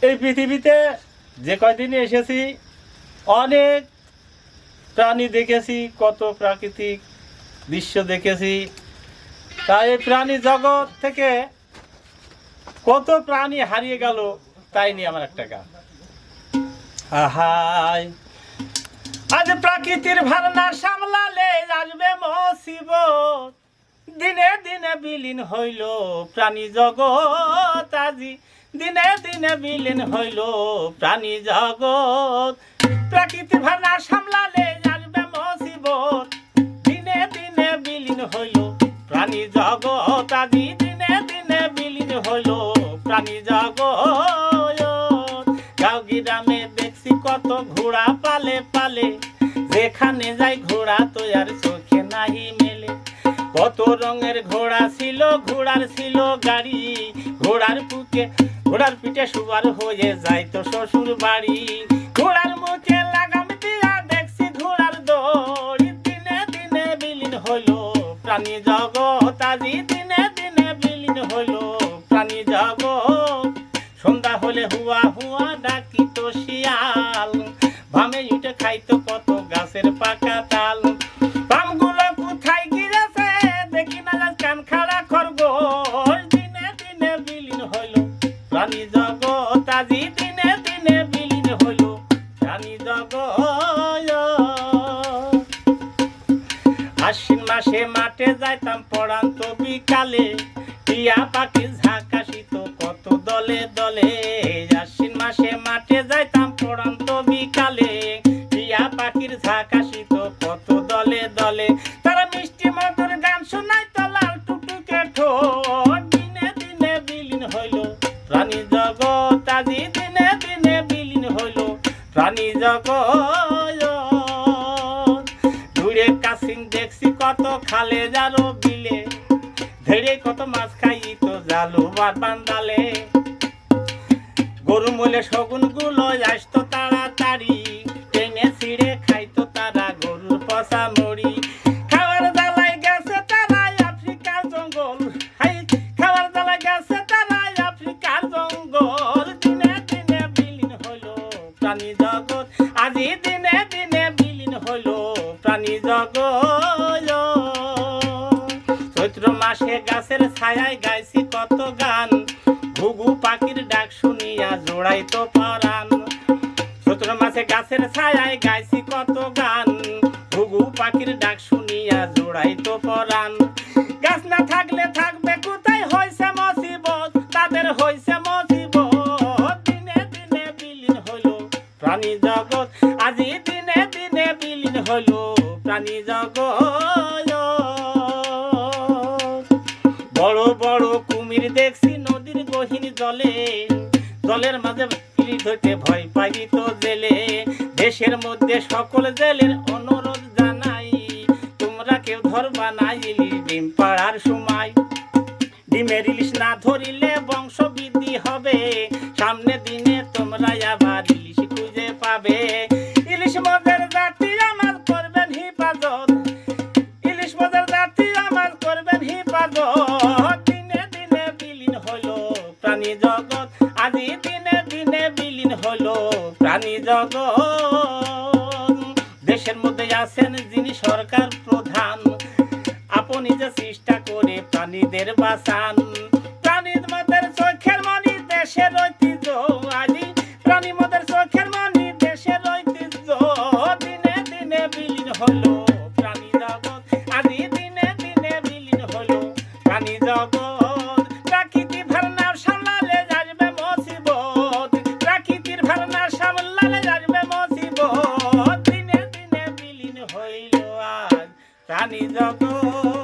এই পৃথিবীতে যে কয়দিন এসেছি অনেক প্রাণী দেখেছি, কত প্রাকৃতিক দৃশ্য দেখেছি। তাই এই প্রাণী জগৎ থেকে কত প্রাণী হারিয়ে গেল, তাই নিয়ে আমার একটা গান। আহাই আজ প্রাকৃতির ভাবনা সামলালে আসবে মুসিবত, দিনে দিনে বিলীন হইল প্রাণী জগৎ। আজি দিনে দিনে বিলীন হইল প্রাণী জগৎ। প্রাকৃতির ভাবনা সামলালে আসবে মুসিবত, দিনে দিনে বিলীন হইল প্রাণী জগৎ। আজি দিনে দিনে বিলীন হইল প্রাণী জগৎ। গাঁও গ্রামে দেখছি কত ঘোড়া পালে পালে, যেখানে যাই ঘোড়া তো আর চোখে নাহি মেলে। কত রঙের ঘোড়া ছিল, ঘোড়ার ছিল গাড়ি, ঘোড়ার পিঠে সুবার হয়ে যায় তো শ্বশুর বাড়ি। ঘোড়ার মুখে লাগাম দিয়া দেখছি ঘোড়ার দড়ি, দিনে দিনে বিলীন হইল প্রাণী জগৎ। আজি দিনে দিনে বিলীন হইল প্রাণী জগৎ। সন্ধ্যা হলে হুয়া হুয়া ডাকিত শিয়াল, ভামে উঠে খাইতো কত গাছের পাকা তাল। বামগুলো কোথায় গিয়েছে দেখি না কান খাড়া খরগোশ, দিনে দিনে বিলীন হইল প্রাণী জগৎ। আজি দিনে দিনে বিলীন হইল প্রাণী জগৎ। আশ্বিন মাসে মাঠে যাইতাম পড়ান্ত বিকালে, টিয়া পাখি ঝাঁকাশিত কত দলে দলে। আশ্বিন মাসে মাঠে যাইতাম পড়ান্ত বিকালে, টিয়া পাখির ঝাঁকাশিত কত দলে দলে। তারা মিষ্টি মধুর গান শোনাইতো লাল টুকটুকে ঠোঁট, দিনে দিনে বিলীন হইল প্রাণী জগৎ। আজি দিনে দিনে বিলীন হইল প্রাণী জগৎ। দূরে কাছিন দেখছি কত খালে যারো বিলে, ধেড়ে কত মাছ খাইত জালু বান্দালে। গরু মলে শগুন গুলো আসতো তাড়াতাড়ি, টেনে ছিঁড়ে খাইতো তারা গরুর পচা মরি। খাওয়ার জ্বালায় গেছে তারা আফ্রিকার জঙ্গল, খাওয়ার জ্বালায় গেছে তারা আফ্রিকার জঙ্গল। দিনে দিনে বিলীন হইল প্রাণী জগৎ। আজি দিনে দিনে বিলীন হইল প্রাণী জগৎ। চৈত্র মাসে গাছের ছায়ায় গাইছি কত গান, ঘুঘু পাখির ডাক শুনিয়া জোড়াইতো পরাণ। চৈত্র মাসে গাছের ছায়ায় গাইছি কত গান, ঘুঘু পাখির ডাক শুনিয়া জোড়াইতো পরাণ। গাছ না থাকলে থাকবে কোথায় হইছে মুসিবত, তাদের হইছে মুসিবত। দিনে দিনে বিলীন হইল প্রাণী জগৎ। আজি দিনে দিনে বিলীন হইল প্রাণী জগৎ। বড় বড় কুমির দেখছি নদীর গহীন জলে, জলের মাঝে ইলিশ ধরতে ভয় পাইত জেলে। দেশের মধ্যে সকল জেলের অনুরোধ জানাই, তোমরা কেউ ধরবা না ইলিশ ডিম পাড়ার সময়। ডিমের ইলিশ না ধরিলে বংশ বৃদ্ধি হবে, সামনে দিনে তোমরা আবার ইলিশ খুঁজে পাবে। ইলিশ মদের জাতি আমার করবেন হিফাজত, ইলিশ মদের জাতি আমার করবেন হিফাজত। দিনে দিনে বিলীন হইল প্রাণী জগৎ। আজি দিনে দিনে বিলীন হইল প্রাণী জগৎ। দেশের মধ্যে আছেন যিনি সরকার প্রধান, আপনি যে চেষ্টা করে প্রাণীদের বাঁচান। প্রাণীর মধ্যে চোখের মনি দেশের ঐতিহ্য, আজি প্রাণী মধ্যে চোখের মনি দেশের ঐতিহ্য। দিনে দিনে বিলীন হইল প্রাণী জগৎ। আজি দিনে দিনে বিলীন হইল প্রাণী জগৎ। প্রাকৃতিক ভাবনা সামলালে আসবে মুসিবত, প্রাকৃতির ভাবনা সামলালে আসবে মুসিবত। দিনে দিনে বিলীন হইল আজ প্রাণী জগৎ।